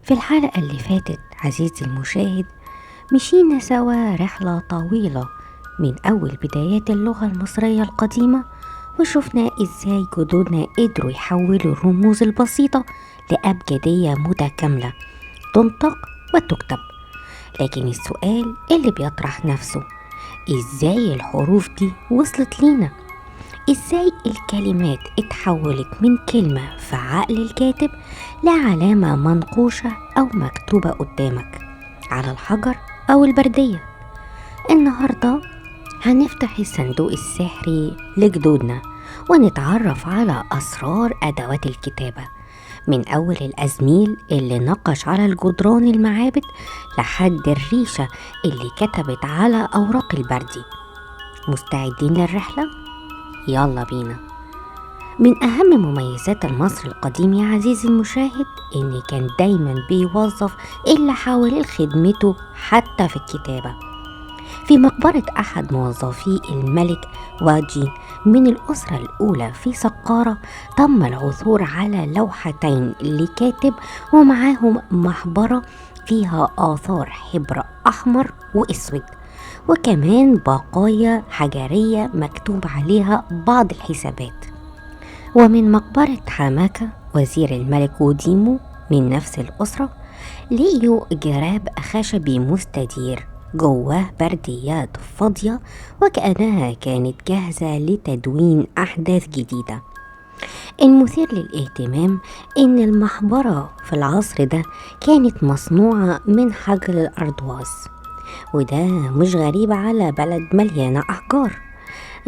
في الحلقة اللي فاتت عزيزي المشاهد مشينا سوا رحلة طويلة من أول بدايات اللغة المصرية القديمة، وشفنا إزاي جدودنا قدروا يحولوا الرموز البسيطة لأبجدية متكاملة تنطق وتكتب. لكن السؤال اللي بيطرح نفسه، إزاي الحروف دي وصلت لينا؟ إزاي الكلمات اتحولت من كلمة في عقل الكاتب لعلامة منقوشة أو مكتوبة قدامك على الحجر أو البردية؟ النهاردة هنفتح الصندوق السحري لجدودنا ونتعرف على أسرار أدوات الكتابة، من أول الأزميل اللي نقش على الجدران المعابد لحد الريشة اللي كتبت على أوراق البردي. مستعدين للرحلة؟ يلا بينا. من أهم مميزات المصري القديم يا عزيزي المشاهد إن كان دايما بيوظف اللي حواليه لخدمته حتى في الكتابة. في مقبرة أحد موظفي الملك واجي من الأسرة الأولى في سقارة تم العثور على لوحتين لكاتب ومعاهم محبرة فيها آثار حبر أحمر وأسود، وكمان بقايا حجرية مكتوب عليها بعض الحسابات. ومن مقبرة حماكة وزير الملك وديمو من نفس الأسرة لقيوا جراب خشبي مستدير جواه برديات فاضية وكأنها كانت جاهزة لتدوين أحداث جديدة. المثير للاهتمام إن المحبرة في العصر ده كانت مصنوعة من حجر الأردواس، وده مش غريب على بلد مليانة أحجار.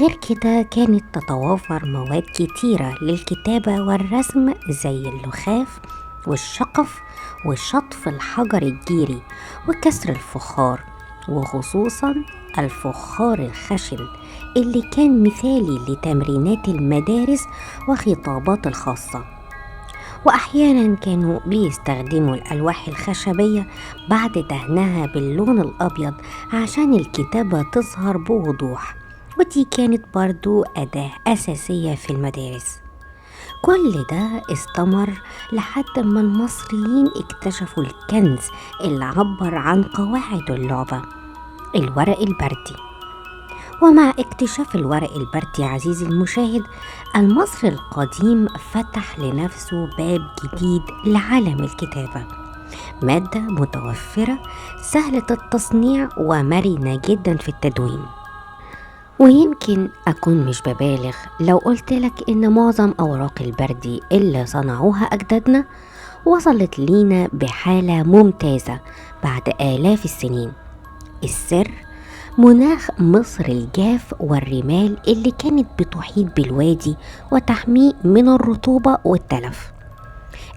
غير كده كانت تتوافر مواد كتيرة للكتابة والرسم زي اللخاف والشقف وشطف الحجر الجيري وكسر الفخار، وخصوصا الفخار الخشن اللي كان مثالي لتمرينات المدارس وخطابات الخاصة. وأحيانا كانوا بيستخدموا الألواح الخشبية بعد دهنها باللون الأبيض عشان الكتابة تظهر بوضوح، ودي كانت برضو أداة أساسية في المدارس. كل ده استمر لحد ما المصريين اكتشفوا الكنز اللي عبر عن قواعد اللعبة، الورق البردي. ومع اكتشاف الورق البردي عزيزي المشاهد، المصري القديم فتح لنفسه باب جديد لعالم الكتابة، مادة متوفرة سهلة التصنيع ومرنة جدا في التدوين. ويمكن أكون مش ببالغ لو قلتلك إن معظم أوراق البردي اللي صنعوها أجدادنا وصلت لينا بحالة ممتازة بعد آلاف السنين. السر مناخ مصر الجاف والرمال اللي كانت بتحيط بالوادي وتحميه من الرطوبة والتلف.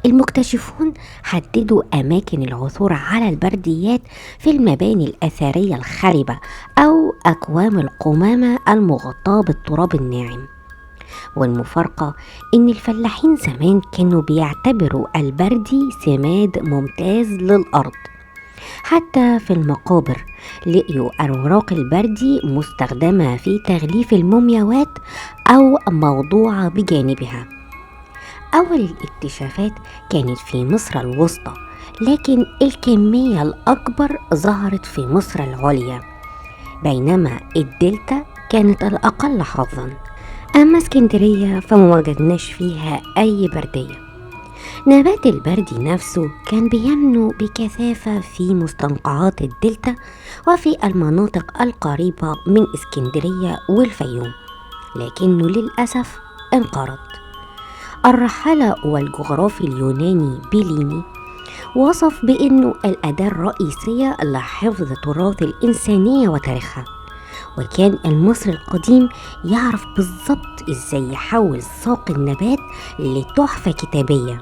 المكتشفون حددوا أماكن العثور على البرديات في المباني الأثرية الخربة أو أكوام القمامة المغطاة بالتراب الناعم. والمفارقة إن الفلاحين زمان كانوا بيعتبروا البردي سماد ممتاز للأرض. حتى في المقابر لقيوا أوراق البردي مستخدمة في تغليف المومياوات أو موضوعة بجانبها. أول الاكتشافات كانت في مصر الوسطى، لكن الكمية الأكبر ظهرت في مصر العليا، بينما الدلتا كانت الأقل حظا. أما اسكندرية فما وجدناش فيها أي بردية. نبات البردي نفسه كان بينمو بكثافة في مستنقعات الدلتا وفي المناطق القريبة من اسكندرية والفيوم، لكنه للأسف انقرض. الرحالة والجغرافي اليوناني بيليني وصف بأنه الأداة الرئيسية لحفظ تراث الإنسانية وتاريخها، وكان المصري القديم يعرف بالضبط إزاي يحول ساق النبات لتحفة كتابية،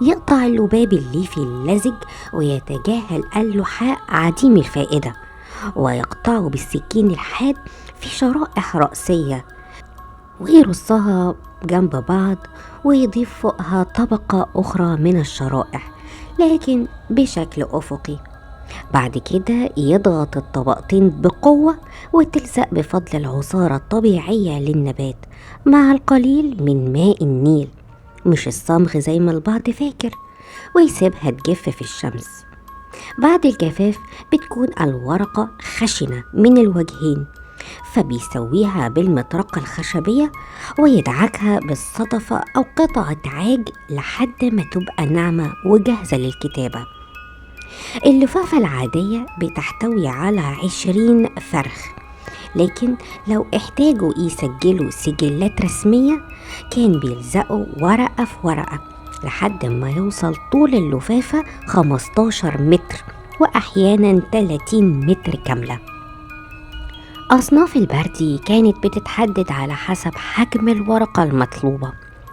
يقطع اللباب الليفي اللزج ويتجاهل اللحاء عديم الفائدة ويقطعه بالسكين الحاد في شرائح رأسية ويرصها جنب بعض ويضيف فوقها طبقة أخرى من الشرائح لكن بشكل أفقي. بعد كده يضغط الطبقتين بقوة وتلزق بفضل العصارة الطبيعية للنبات مع القليل من ماء النيل، مش الصمغ زي ما البعض فاكر. ويسيبها تجف في الشمس. بعد الجفاف بتكون الورقة خشنة من الوجهين، فبيسويها بالمطرقة الخشبية ويدعكها بالصدفة أو قطعة عاج لحد ما تبقى ناعمة وجاهزة للكتابة. اللفافة العادية بتحتوي على 20 فرخ، لكن لو احتاجوا يسجلوا سجلات رسمية كان بيلزقوا ورقة في ورقة لحد ما يوصل طول اللفافة 15 متر وأحيانا 30 متر كاملة. أصناف البردي كانت بتتحدد على حسب حجم الورقة المطلوبة.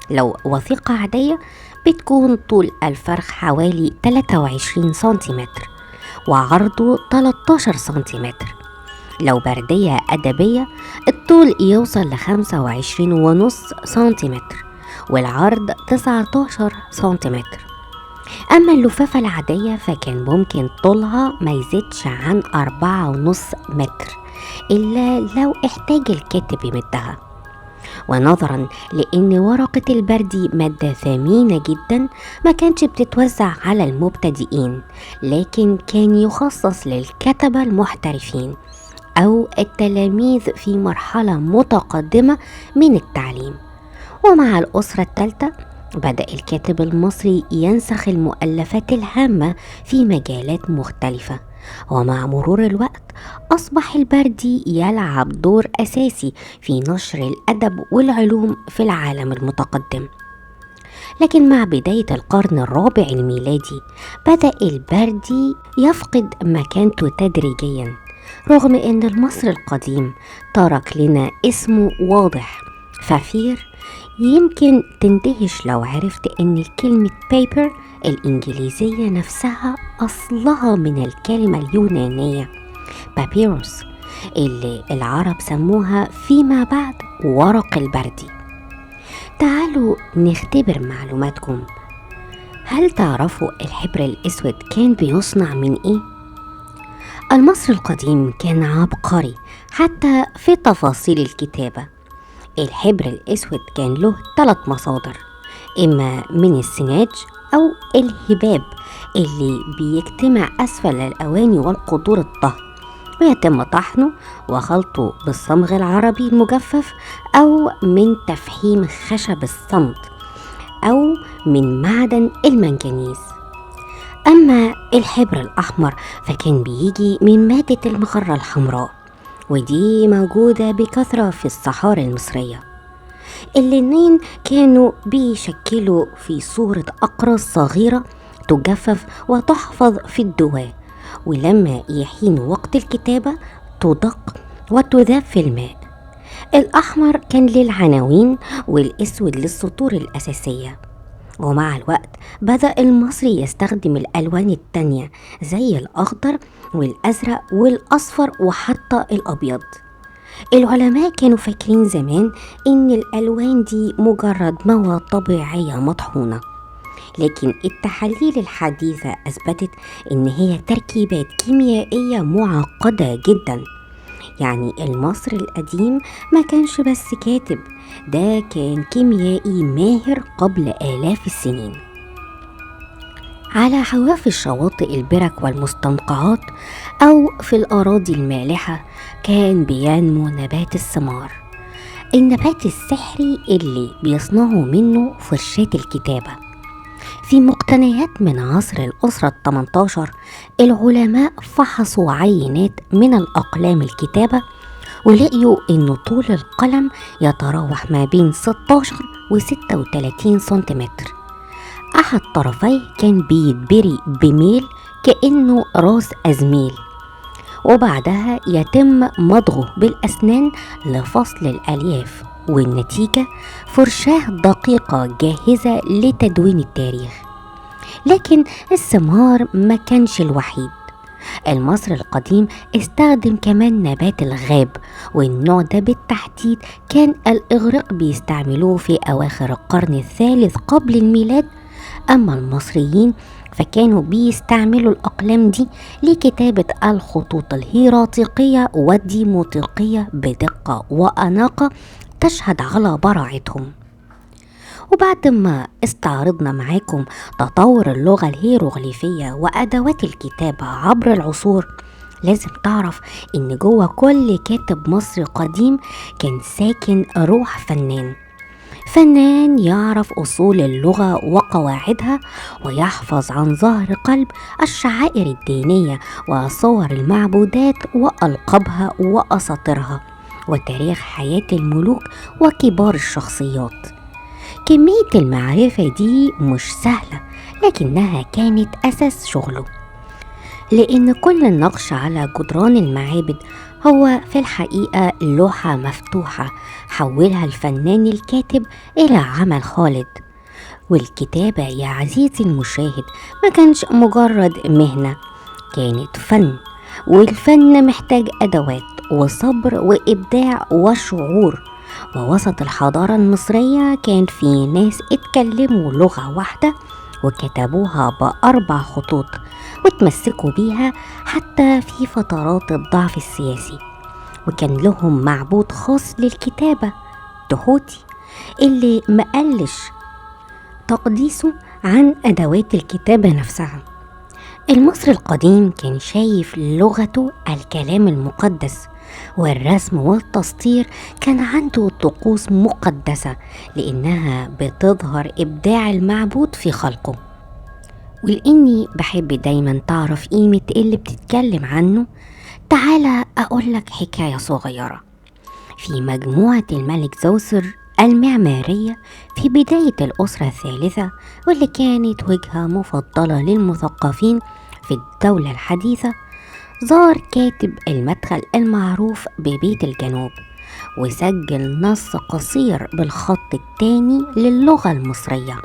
لو وثيقة عادية بتكون طول الفرخ حوالي 23 سنتيمتر وعرضه 13 سنتيمتر. لو بردية أدبية الطول يوصل ل25.5 سنتيمتر والعرض 19 سنتيمتر. أما اللفافة العادية فكان ممكن طولها ما يزيدش عن 4.5 متر إلا لو احتاج الكاتب يمدها. ونظرا لأن ورقة البردي مادة ثمينة جدا ما كانش بتتوزع على المبتدئين، لكن كان يخصص للكتبة المحترفين أو التلاميذ في مرحلة متقدمة من التعليم. ومع الأسرة الثالثة بدأ الكاتب المصري ينسخ المؤلفات الهامة في مجالات مختلفة، ومع مرور الوقت أصبح البردي يلعب دور أساسي في نشر الأدب والعلوم في العالم المتقدم. لكن مع بداية القرن الرابع الميلادي بدأ البردي يفقد مكانته تدريجيا، رغم أن المصري القديم ترك لنا اسمه واضح. ففير يمكن تندهش لو عرفت أن كلمة paper الإنجليزية نفسها أصلها من الكلمة اليونانية بابيروس اللي العرب سموها فيما بعد ورق البردي. تعالوا نختبر معلوماتكم. هل تعرفوا الحبر الأسود كان بيصنع من إيه؟ المصري القديم كان عبقري حتى في تفاصيل الكتابة. الحبر الأسود كان له 3 مصادر، إما من السناج أو الهباب اللي بيجتمع أسفل الأواني والقدور الطهي ويتم طحنه وخلطه بالصمغ العربي المجفف أو من تفحيم خشب الصمت أو من معدن المنجنيز. أما الحبر الأحمر فكان بيجي من مادة المخرة الحمراء، ودي موجودة بكثرة في الصحاري المصرية. اللينين كانوا بيشكلوا في صورة أقراص صغيرة تجفف وتحفظ في الدواء، ولما يحين وقت الكتابة تدق وتذاب في الماء. الأحمر كان للعناوين والأسود للسطور الأساسية. ومع الوقت بدأ المصري يستخدم الألوان التانية زي الأخضر والأزرق والأصفر وحتى الأبيض. العلماء كانوا فاكرين زمان إن الألوان دي مجرد مواد طبيعية مطحونة، لكن التحاليل الحديثة أثبتت إن هي تركيبات كيميائية معقدة جدا. يعني المصري القديم ما كانش بس كاتب، ده كان كيميائي ماهر قبل آلاف السنين. على حواف الشواطئ البرك والمستنقعات أو في الأراضي المالحة كان بينمو نبات الثمار، النبات السحري اللي بيصنعوا منه فرشاة الكتابة. في مقتنيات من عصر الأسرة 18 العلماء فحصوا عينات من الأقلام الكتابة ولقيوا إن طول القلم يتراوح ما بين 16 و 36 سنتيمتر. أحد طرفيه كان بيتبري بميل كأنه راس أزميل، وبعدها يتم مضغه بالأسنان لفصل الألياف، والنتيجة فرشاة دقيقة جاهزة لتدوين التاريخ. لكن الثمار ما كانش الوحيد. المصري القديم استخدم كمان نبات الغاب، والنوع ده بالتحديد كان الإغريق بيستعملوه في أواخر القرن الثالث قبل الميلاد. أما المصريين فكانوا بيستعملوا الأقلام دي لكتابة الخطوط الهيراتيقية والديموتيقية بدقة وأناقة تشهد على براعتهم. وبعد ما استعرضنا معاكم تطور اللغة الهيروغليفية وأدوات الكتابة عبر العصور، لازم تعرف إن جوه كل كاتب مصري قديم كان ساكن روح فنان يعرف أصول اللغة وقواعدها، ويحفظ عن ظهر قلب الشعائر الدينية وصور المعبودات وألقابها وأساطيرها وتاريخ حياة الملوك وكبار الشخصيات. كمية المعرفة دي مش سهلة، لكنها كانت أساس شغله، لأن كل النقش على جدران المعابد هو في الحقيقة لوحة مفتوحة حولها الفنان الكاتب إلى عمل خالد. والكتابة يا عزيزي المشاهد ما كانش مجرد مهنة، كانت فن، والفن محتاج أدوات وصبر وإبداع وشعور. ووسط الحضارة المصرية كان في ناس اتكلموا لغة واحدة وكتبوها ب4 خطوط وتمسكوا بيها حتى في فترات الضعف السياسي، وكان لهم معبود خاص للكتابة، تحوتي، اللي مقلش تقديسه عن أدوات الكتابة نفسها. المصري القديم كان شايف لغته الكلام المقدس، والرسم والتسطير كان عنده طقوس مقدسة لأنها بتظهر إبداع المعبود في خلقه. ولأني بحب دايما تعرف قيمة اللي بتتكلم عنه، تعالى أقولك حكاية صغيرة. في مجموعة الملك زوسر المعمارية في بداية الأسرة الثالثة، واللي كانت وجهة مفضلة للمثقفين في الدولة الحديثة، زار كاتب المدخل المعروف ببيت الجنوب وسجل نص قصير بالخط التاني للغة المصرية.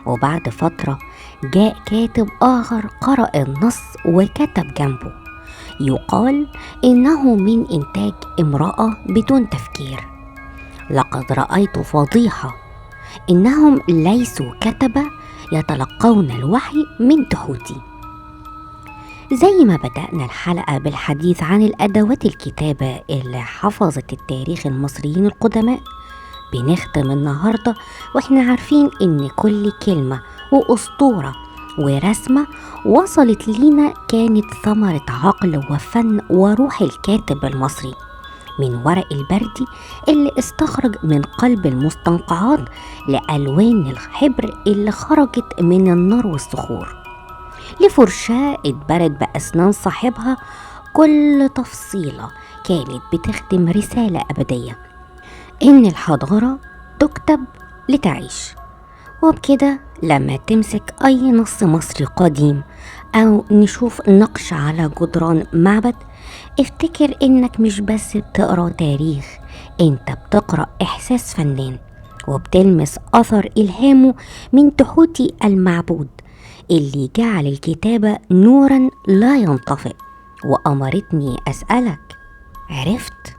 وبعد فترة جاء كاتب آخر قرأ النص وكتب جنبه: يقال إنه من إنتاج امرأة بدون تفكير. لقد رأيت فضيحة، إنهم ليسوا كتبة يتلقون الوحي من تحوتي. زي ما بدأنا الحلقة بالحديث عن الأدوات الكتابة اللي حفظت التاريخ المصريين القدماء، بنختم النهاردة وإحنا عارفين إن كل كلمة وأسطورة ورسمة وصلت لينا كانت ثمرة عقل وفن وروح الكاتب المصري، من ورق البردي اللي استخرج من قلب المستنقعات لألوان الحبر اللي خرجت من النار والصخور، لفرشاة اتبرد بأسنان صاحبها. كل تفصيلة كانت بتخدم رسالة أبدية، إن الحضارة تكتب لتعيش. وبكده لما تمسك أي نص مصري قديم أو نشوف نقش على جدران معبد، افتكر إنك مش بس بتقرأ تاريخ، إنت بتقرأ إحساس فنان، وبتلمس أثر إلهامه من تحوتي المعبود اللي جعل الكتابة نورا لا ينطفئ. وأمرتني أسألك: عرفت؟